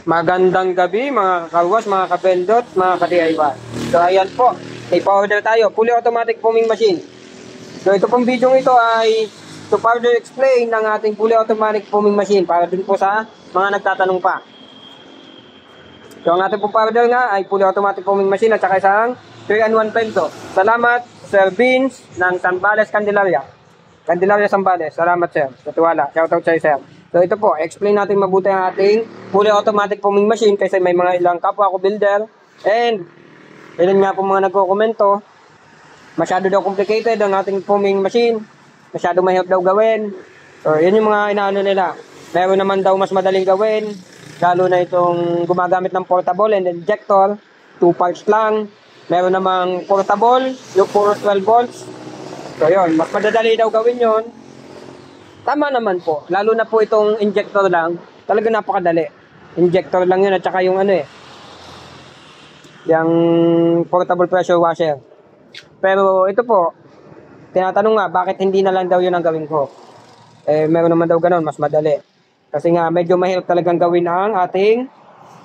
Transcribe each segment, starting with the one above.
Magandang gabi mga kawas, mga kabendot, mga ka-DIY. So ayan po, ipa-order tayo, fully automatic foaming machine. So ito pong video ito ay to further explain ng ating fully automatic foaming machine para dun po sa mga nagtatanong pa. So ang ating pong powder nga ay fully automatic foaming machine at saka isang 3-in-1 pelto. Salamat Sir Beans ng Zambales, Candelaria. Candelaria, Zambales. Salamat sir, sa tiwala. Shoutout sa sir. So ito po, explain natin mabuti ang ating fully automatic foaming machine kasi may mga ilang kapwa ko builder and ilan nga po mga nagko-komento masyado daw complicated ang ating foaming machine, masyado mahirap daw gawin. So yun yung mga inaano nila. Meron naman daw mas madaling gawin, lalo na itong gumagamit ng portable and injector, 2 parts lang. Meron namang portable, yung puro 12 volts. So yun, mas madadali daw gawin yun. Tama naman po, lalo na po itong injector lang, talaga napakadali. Injector lang yun at saka yung yung portable pressure washer. Pero ito po, tinatanong nga, bakit hindi na lang daw yun ang gawin ko? Meron naman daw ganun, mas madali. Kasi nga, medyo mahirap talagang gawin ang ating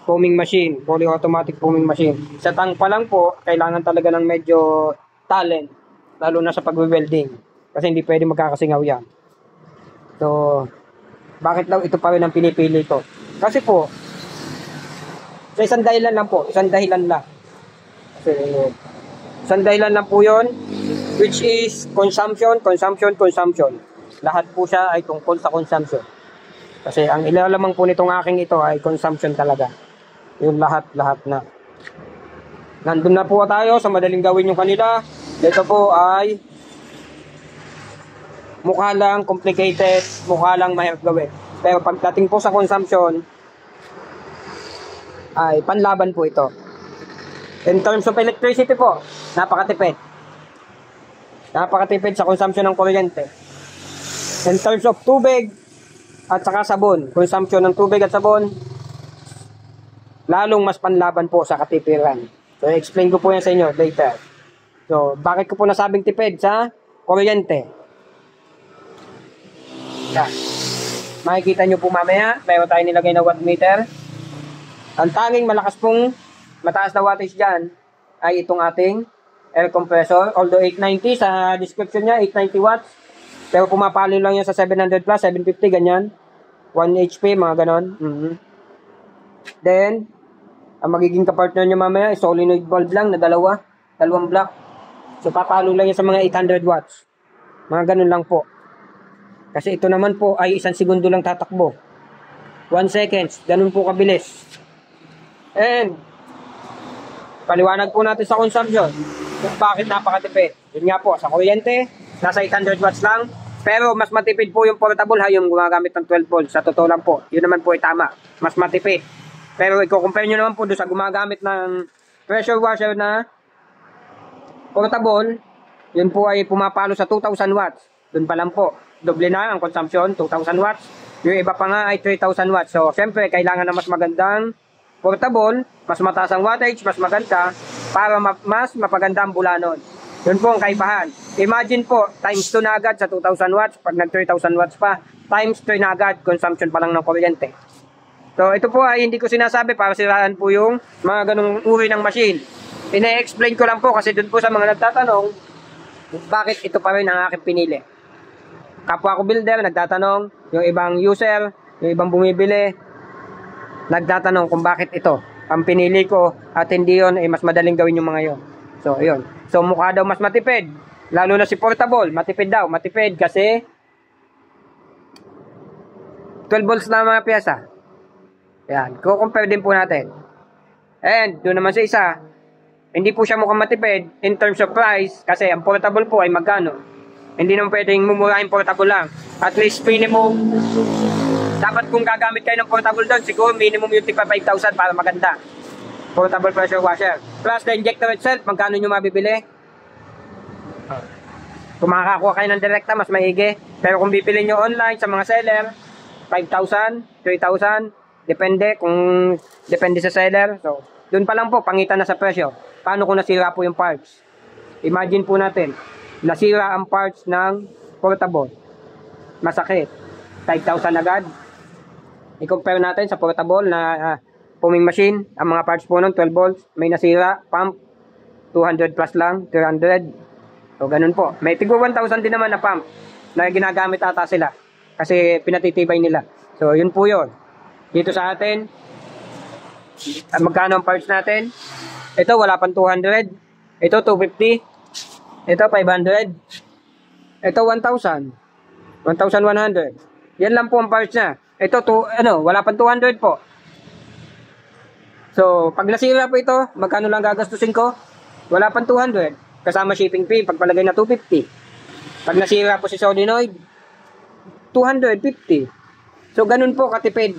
foaming machine, fully automatic foaming machine. Sa tank pa lang po, kailangan talaga ng medyo talent, lalo na sa pag-welding. Kasi hindi pwede magkakasingaw yan. So, bakit daw ito pa rin ang pinipili ko? Kasi po, sa isang dahilan lang po, isang dahilan lang. Kasi, isang dahilan lang po yun, which is consumption. Lahat po siya ay tungkol sa consumption. Kasi ang ilalamang po nitong aking ito ay consumption talaga. Yung lahat na. Nandun na po tayo sa madaling gawin yung kanila. Ito po ay mukha lang complicated, mukha lang mahirap gawin. Pero pagdating po sa consumption, ay panlaban po ito. In terms of electricity po, napakatipid. Napakatipid sa consumption ng kuryente. In terms of tubig at saka sabon, consumption ng tubig at sabon, lalong mas panlaban po sa katipiran. So, explain ko po yan sa inyo later. So, bakit ko po nasabing tipid sa kuryente? Yan. Makikita nyo po mamaya, mayroon tayo nilagay na watt meter. Ang tanging malakas pong mataas na wattage dyan ay itong ating air compressor. Although 890 sa description niya, 890 watts. Pero pumapalo lang yan sa 700 plus, 750, ganyan. 1 HP, mga ganon. Then, ang magiging kapartner nyo mamaya ay solenoid bulb lang na dalawang block. So, papalo lang yan sa mga 800 watts. Mga ganon lang po. Kasi ito naman po ay 1 segundo lang tatakbo. 1 seconds. Ganun po kabilis. And, paliwanag po natin sa consumption. Kung bakit napakatipid. Yun nga po, sa kuryente, nasa 800 watts lang. Pero mas matipid po yung portable yung gumagamit ng 12 volts. Sa totoo lang po. Yun naman po ay tama. Mas matipid. Pero i-compare nyo naman po doon sa gumagamit ng pressure washer na portable. Yun po ay pumapalo sa 2,000 watts. Doon pa lang po. Doble na ang consumption, 2,000 watts. Yung iba pa nga ay 3,000 watts. So, syempre, kailangan na mas magandang portable, mas mataas ang wattage, mas maganda, para mas mapaganda ang bulanon. Yun po ang kaibahan. Imagine po, times 2 na agad sa 2,000 watts, pag nag 3,000 watts pa, times 3 na agad, consumption pa lang ng kuryente. So, ito po ay hindi ko sinasabi para siraan po yung mga ganung uri ng machine. Ine-explain ko lang po kasi dun po sa mga nagtatanong, bakit ito pa rin ang aking pinili. Kapwa ko builder, nagtatanong, yung ibang user, yung ibang bumibili, nagtatanong kung bakit ito ang pinili ko at hindi yun ay mas madaling gawin yung mga yun. So, yun. So, mukha daw mas matipid. Lalo na si portable, matipid daw. Matipid kasi 12 volts na mga pyesa. Yan. Kukumpare din po natin. And, doon naman sa isa, hindi po siya mukhang matipid in terms of price kasi ang portable po ay magkano. Hindi naman pwedeng mumurahin portable lang. At least minimum, dapat kung gagamit kayo ng portable doon, siguro minimum yung tipa 5,000 para maganda. Portable pressure washer. Plus the injector itself, magkano nyo mabibili? Kung makakakuha kayo ng direkta, mas maigi. Pero kung bibili nyo online sa mga seller, 5,000, 3,000, depende sa seller. So, doon pa lang po, pangitan na sa presyo. Paano kung nasira po yung parts? Imagine po natin, nasira ang parts ng portable. Masakit. 5,000 agad. I-compare natin sa portable na foaming machine. Ang mga parts po nun, 12 volts. May nasira, pump, 200 plus lang, 300. So, ganun po. May tigwa 1,000 din naman na pump na ginagamit ata sila. Kasi pinatitibay nila. So, yun po yun. Dito sa atin, magkano ang parts natin? Ito, wala pang 200. Ito, 250. Ito, 500. Ito, 1,000. 1,100. Yan lang po ang parts niya. Ito, wala pang 200 po. So, pag nasira po ito, magkano lang gagastusin ko? Wala pang 200. Kasama shipping fee, pagpalagay na 250. Pag nasira po si solenoid, 250. So, ganun po katipid.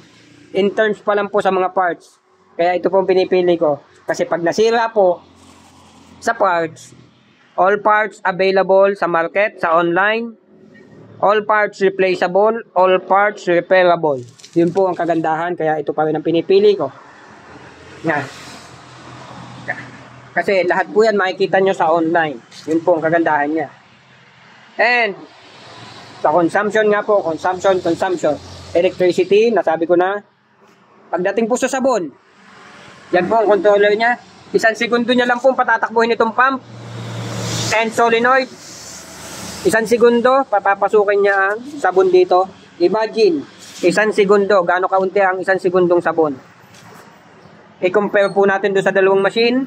In terms pa lang po sa mga parts. Kaya ito po pinipili ko. Kasi pag nasira po sa parts, all parts available sa market, sa online, all parts replaceable, all parts repairable. Yun po ang kagandahan. Kaya ito pa rin ang pinipili ko. Yan. Kasi lahat po yan makikita nyo sa online. Yun po ang kagandahan niya. And sa consumption nga po, consumption. Electricity, nasabi ko na. Pagdating po sa sabon, yan po ang controller niya. 1 segundo niya lang po patatakbuhin itong pump and solenoid. 1 segundo, papapasukin niya ang sabon dito. Imagine, 1 segundo, gaano kaunti ang 1 segundong sabon. I-compare po natin doon sa dalawang machine.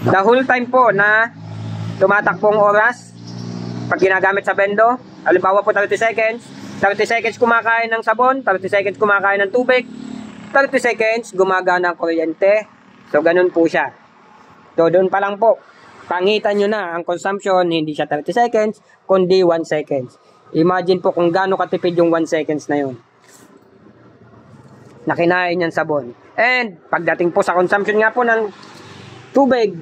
The whole time po na tumatakbong oras, pag ginagamit sa bendo, halimbawa po 30 seconds, 30 seconds kumakain ng sabon, 30 seconds kumakain ng tubig, 30 seconds gumagana ang kuryente. So, ganun po siya. So, doon pa lang po, pangitan nyo na ang consumption, hindi siya 30 seconds, kundi 1 seconds. Imagine po kung gaano katipid yung 1 seconds na yun. Nakinain yan sabon. And, pagdating po sa consumption nga po ng tubig,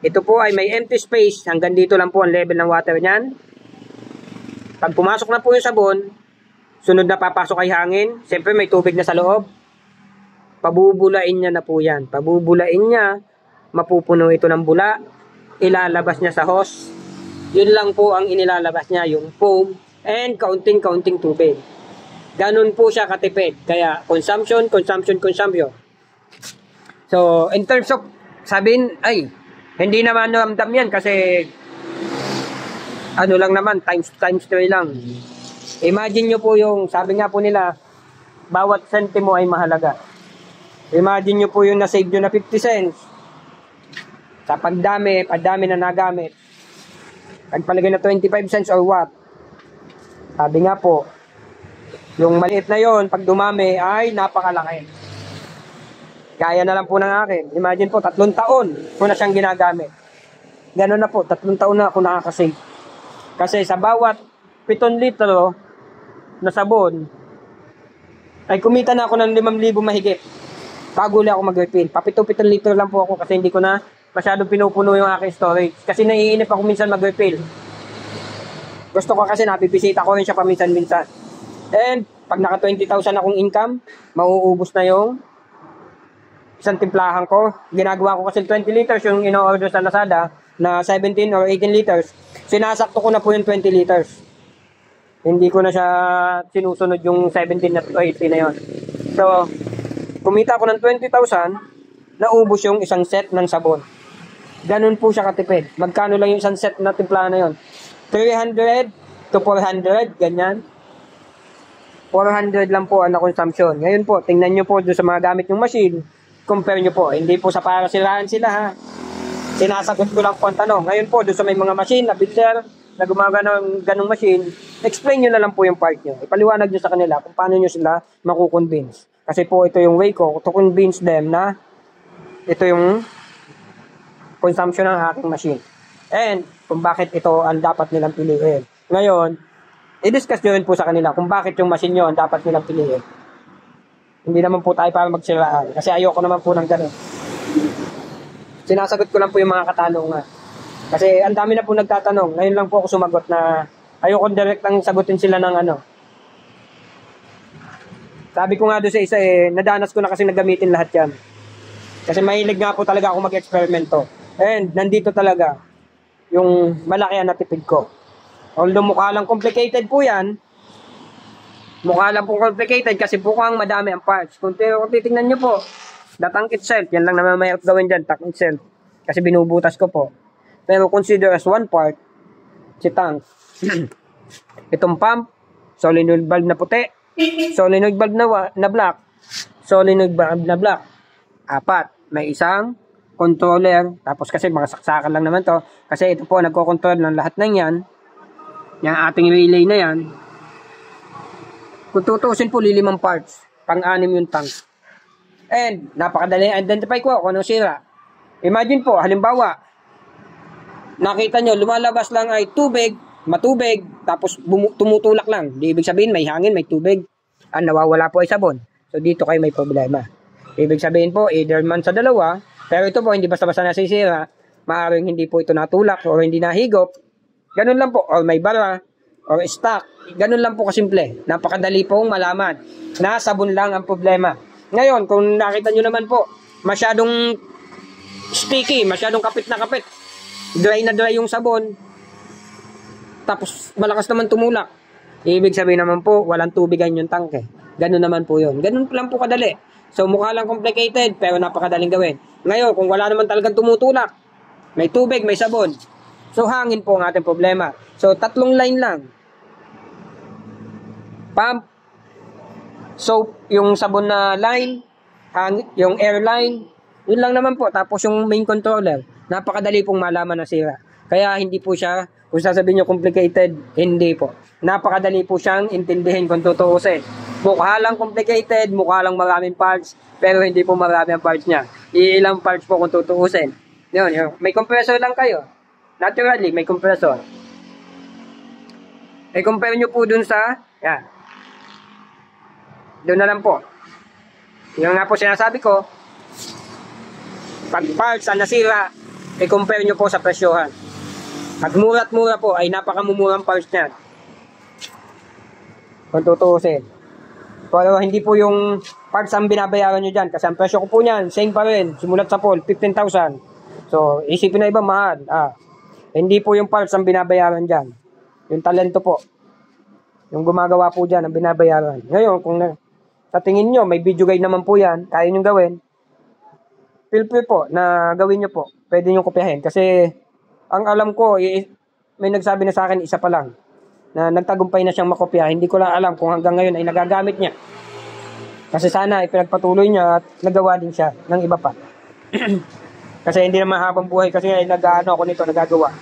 ito po ay may empty space. Hanggang dito lang po ang level ng water niyan. Pag pumasok na po yung sabon, sunod na papasok ay hangin. Siyempre may tubig na sa loob. Pabubulain niya na po yan. Pabubulain niya, mapupuno ito ng bula. Ilalabas niya sa hose. Yun lang po ang inilalabas niya, yung foam and kaunting-kaunting tubig. Ganun po siya katipid. Kaya consumption. So, in terms of sabihin, ay, hindi naman ramdam yan kasi ano lang naman, times 3 lang. Imagine nyo po yung, sabi nga po nila, bawat sentimo ay mahalaga. Imagine nyo po yung na-save nyo na 50 cents. Sa pagdami na nagamit. Pagpalagay na 25 cents or what. Sabi nga po, yung maliit na yon pag dumami ay napakalaki. Gaya na lang po ng akin. Imagine po, 3 taon ko na siyang ginagamit. Gano'n na po, 3 taon na ako nakakasave. Kasi sa bawat 7 litro na sabon, ay kumita na ako ng 5,000 mahigit. Bago ulit ako mag-refill. Pa 7 litro lang po ako kasi hindi ko na masyadong pinupuno yung aking storage. Kasi naiinip ako minsan mag-refill. Gusto ko kasi napipisita ko rin siya paminsan-minsan. And pag naka 20,000 akong income, mauubos na yung isang timplahan ko. Ginagawa ko kasi 20 liters yung ino-order sa Lazada na 17 or 18 liters. Sinasakto ko na po yung 20 liters. Hindi ko na siya sinusunod yung 17 at 18 na yun. So, kumita ako ng 20,000, naubos yung isang set ng sabon. Ganun po siya katipid. Magkano lang yung isang set na timplahan na yun? 300 to 400, ganyan. 400 lang po ang consumption. Ngayon po, tingnan nyo po doon sa mga gamit yung machine. Compare nyo po. Hindi po sa para siraan sila ha. Sinasagot ko lang po ang tanong. Ngayon po, doon sa may mga machine na builder na gumagana ng ganong machine, explain nyo na lang po yung part nyo. Ipaliwanag nyo sa kanila kung paano nyo sila makukonvince. Kasi po ito yung way ko to convince them na ito yung consumption ng aking machine. And kung bakit ito ang dapat nilang piliin. Ngayon, i-discuss nyo rin po sa kanila kung bakit yung machine nyo ang dapat nilang piliin. Hindi naman po tayo para magsiraan. Kasi ayoko naman po ng ganun. Sinasagot ko lang po yung mga katanungan. Kasi ang dami na po nagtatanong. Ngayon lang po ako sumagot na ayoko direct ang sagutin sila ng ano. Sabi ko nga doon sa isa nadanas ko na kasi nagamitin lahat yan. Kasi mahilig nga po talaga ako mag-eksperimento. And nandito talaga yung malaki ang natipid ko. Although mukha lang complicated po yan, Mukha lang po complicated kasi mukhang madami ang parts. Kung titingnan nyo po, the tank itself, yan lang naman may gawin dyan, tank itself. Kasi binubutas ko po. Pero consider as one part, si tank. Itong pump, solenoid valve na puti, solenoid valve na black, solenoid valve na black. 4. May isang controller. Tapos kasi mga saksakan lang naman to. Kasi ito po, nagko-control ng lahat ng yan. Yung ating relay na yan. Kung tutusin po, 5 parts. Pang-anim yung tank. And, napakadali identify ko kung anong sira. Imagine po, halimbawa, nakita nyo, lumalabas lang ay tubig, matubig, tapos tumutulak lang. Di ibig sabihin, may hangin, may tubig. Nawawala po ay sabon. So, dito kayo may problema. Ibig sabihin po, either man sa dalawa, pero ito po, hindi basta-basta nasisira, maaaring hindi po ito natulak o hindi nahigop. Ganun lang po, or may bara, or stock. Ganun lang po kasimple. Napakadali pong malaman na sabon lang ang problema. Ngayon, kung nakita nyo naman po, masyadong sticky, masyadong kapit na kapit, dry na dry yung sabon, tapos malakas naman tumulak, ibig sabihin naman po, walang tubigan yung tangke. Ganun naman po yun. Ganun lang po kadali. So, mukha lang complicated, pero napakadaling gawin. Ngayon, kung wala naman talagang tumutulak, may tubig, may sabon, so hangin po ang ating problema. So, 3 line lang. Pump, soap, yung sabon na line, yung air line, yun lang naman po. Tapos yung main controller, napakadali pong malaman na sira. Kaya hindi po siya, kung sasabihin nyo complicated, hindi po. Napakadali po siyang intindihin kung tutuusin. Mukha lang complicated, mukha lang maraming parts, pero hindi po marami ang parts niya. Iilang parts po kung tutuusin. Yun. May compressor lang kayo. Naturally, may compressor. I-compare nyo po dun sa, yan. Doon na lang po. Yung nga po sinasabi ko, pag parts ang nasira, i-compare nyo po sa presyohan. Pag mura't mura po, ay napakamumurang parts niyan. Kung tutuusin. Pero hindi po yung parts ang binabayaran nyo dyan. Kasi ang presyo ko po niyan, same pa rin. Simulat sa pool, 15,000. So, isipin na iba, mahal. Hindi po yung parts ang binabayaran dyan. Yung talento po. Yung gumagawa po dyan, ang binabayaran. Ngayon, kung sa tingin nyo, may video guide naman po yan, kaya nyo gawin, feel free po na gawin nyo po. Pwede nyo kopyahin. Kasi, ang alam ko, may nagsabi na sa akin, isa pa lang, na nagtagumpay na siyang makopya. Hindi ko lang alam kung hanggang ngayon ay nagagamit niya. Kasi sana ipinagpatuloy niya at nagawa din siya ng iba pa. Kasi hindi naman habang buhay kasi ay nag-ano ako nito, nagagawa.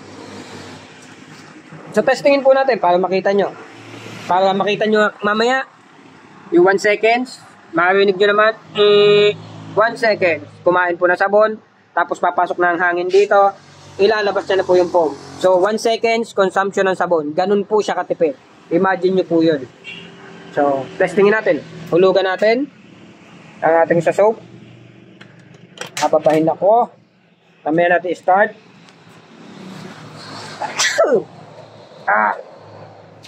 So testingin po natin para makita nyo. Para makita nyo mamaya, yung 1 seconds, marinig nyo naman, 1 second, kumain po na sabon, tapos papasok na ang hangin dito, ilalabas na po yung foam. So, 1 seconds consumption ng sabon. Ganun po siya katipid. Imagine nyo po yun. So, testingin natin. Hulugan natin ang ating sa soap. Papapahin ako. Mamaya natin start.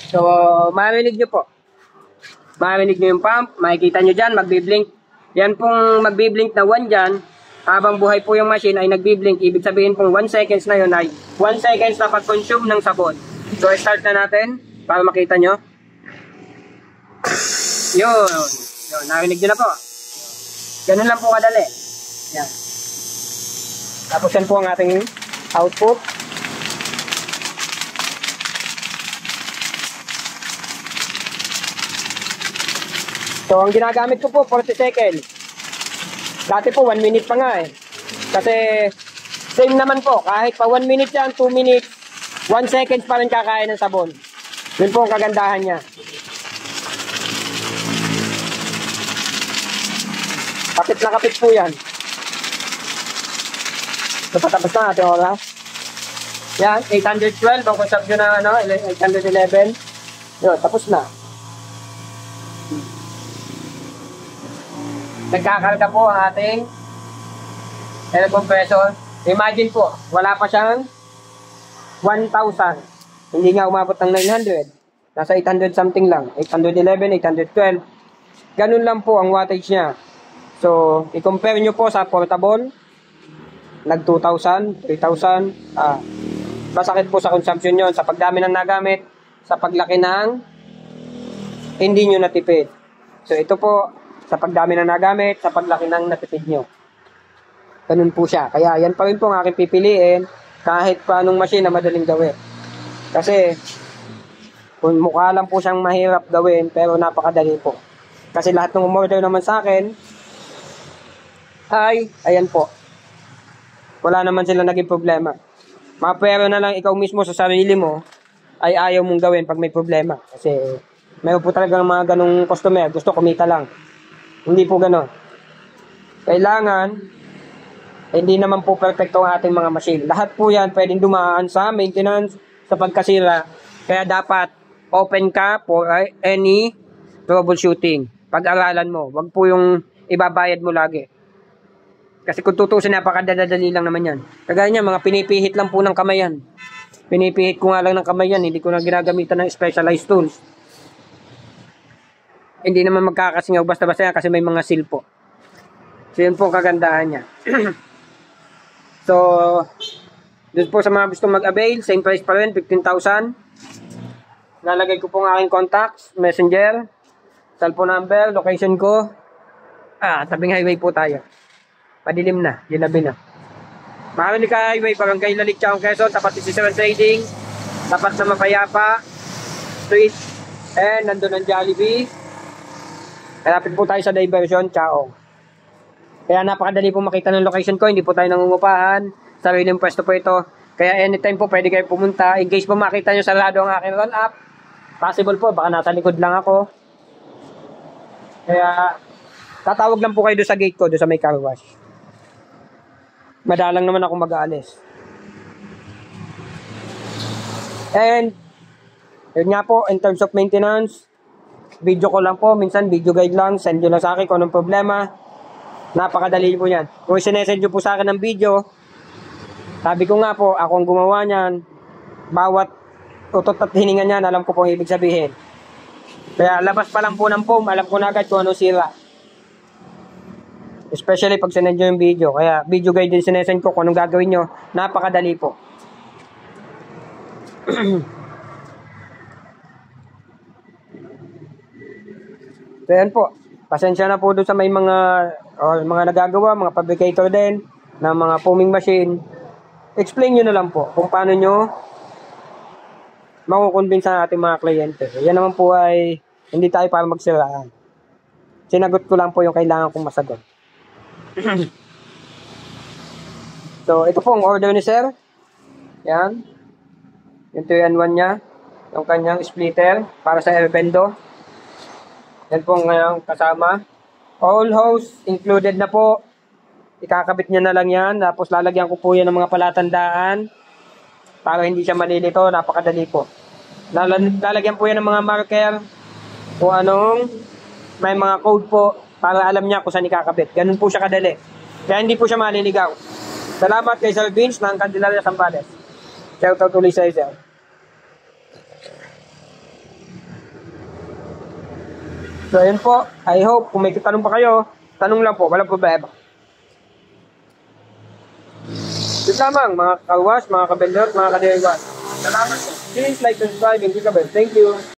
So, marinig nyo po. Marinig nyo yung pump. Makikita nyo dyan, magbiblink. Yan pong magbiblink na 1 dyan. Habang buhay po yung machine ay nagbiblink. Ibig sabihin pong 1 seconds na yun ay 1 seconds na pag-consume ng sabon. So, start na natin para makita nyo. Yun. Narinig nyo na po. Ganun lang po kadali. Yan. Tapos yan po ang ating output. So, ang ginagamit ko po, 40 seconds. Dati po, 1 minute pa nga eh. Kasi, same naman po. Kahit pa 1 minute yan, 2 minutes, 1 seconds pa rin kakain ng sabon. Yun po ang kagandahan niya. Kapit na kapit po yan. So, patapos na natin oras. Yan, 812. Ang consumption na 811. Yun, tapos na. Nagkakarga po ang ating air compressor. Imagine po, wala pa siyang 1,000. Hindi nga umabot ng 900. Nasa 800 something lang. 811, 812. Ganun lang po ang wattage niya. So, i-compare nyo po sa portable. Nag 2,000, 3,000. Masakit po sa consumption yon, sa pagdami ng nagamit, sa paglaki ng hindi nyo natipid. So ito po, sa pagdami na nagamit, sa paglaki ng natipid nyo. Ganun po siya. Kaya yan pa rin po ang aking pipiliin kahit pa anong machine na madaling gawin. Kasi kung mukha lang po siyang mahirap gawin, pero napakadali po. Kasi lahat ng umorder naman sa akin, ay, ayan po. Wala naman sila naging problema. Mapero na lang ikaw mismo sa sarili mo, ay ayaw mong gawin pag may problema. Kasi meron po talagang mga ganong customer, gusto kumita lang. Hindi po ganon. Kailangan, hindi naman po perfecto ang ating mga machine. Lahat po yan pwedeng dumaan sa maintenance, sa pagkasira. Kaya dapat open ka for any troubleshooting. Pag-aralan mo. Wag po yung ibabayad mo lagi. Kasi kung tutusin, napakadadali lang naman yan. Kagaya niya, mga pinipihit lang po ng kamay yan. Pinipihit ko nga lang ng kamay yan. Hindi ko na ginagamitan ng specialized tools. Hindi naman magkakasingaw basta-basta yan kasi may mga seal po. So yun po ang kagandahan niya. So, doon po sa mga gusto mag-avail, same price pa rin, 15,000. Lalagay ko po ang aking contacts, messenger, cellphone number, location ko. Tabing highway po tayo. Padilim na, ginabi na. Maharlika Highway, Barangay Lalitchaong, Quezon, tapat 67 Trading, tapat na Mapayapa Street, and nandun ang Jollibee. Kalapit po tayo sa Diversion, Chaong. Kaya napakadali po makita ng location ko, hindi po tayo nangungupahan, sariling pwesto po ito. Kaya anytime po pwede kayo pumunta. In case po makita nyo sarado ang aking roll up, possible po, baka nasa likod lang ako. Kaya tatawag lang po kayo doon sa gate ko, doon sa may car wash. Madalang naman ako mag-aalis. And yun nga po, in terms of maintenance, video ko lang po, minsan video guide lang, send nyo lang sa akin kung anong problema. Napakadali po yan. Kung sinesend nyo po sa akin ng video, sabi ko nga po, ako ang gumawa niyan, bawat utot at hininga niyan, alam ko po ang ibig sabihin. Kaya labas pa lang po ng foam, alam ko na agad kung anong sira. Especially pag sinend nyo yung video. Kaya video guide din sinesend ko kung anong gagawin nyo. Napakadali po. So yan po. Pasensya na po doon sa may mga nagagawa, mga fabricator din, ng mga foaming machine. Explain nyo na lang po kung paano nyo makukonvince ang ating mga kliyente. Yan naman po ay hindi tayo para magsiraan. Sinagot ko lang po yung kailangan kong masagot. So, ito po ang order ni sir. Yan. Yung 2-in-1 niya. Yung kanyang splitter para sa Airbendo. Yan po ngayon kasama. All hose included na po. Ikakabit niya na lang yan. Tapos lalagyan ko po yan ng mga palatandaan para hindi siya malilito. Napakadali po. Lalagyan po yan ng mga marker kung anong may mga code po para alam niya kung saan ikakabit. Ganun po siya kadali. Kaya hindi po siya maliligaw. Salamat kay Sir Vince ng Candelaria Zambales. Shout out ulit sa sir. So, ayun po. I hope, kung may tanong pa kayo, tanong lang po. Walang problema. Yun lamang, mga kawas, mga kabendot, mga kadiriwan. Salamat po. Please like, subscribe, and click the bell. Thank you.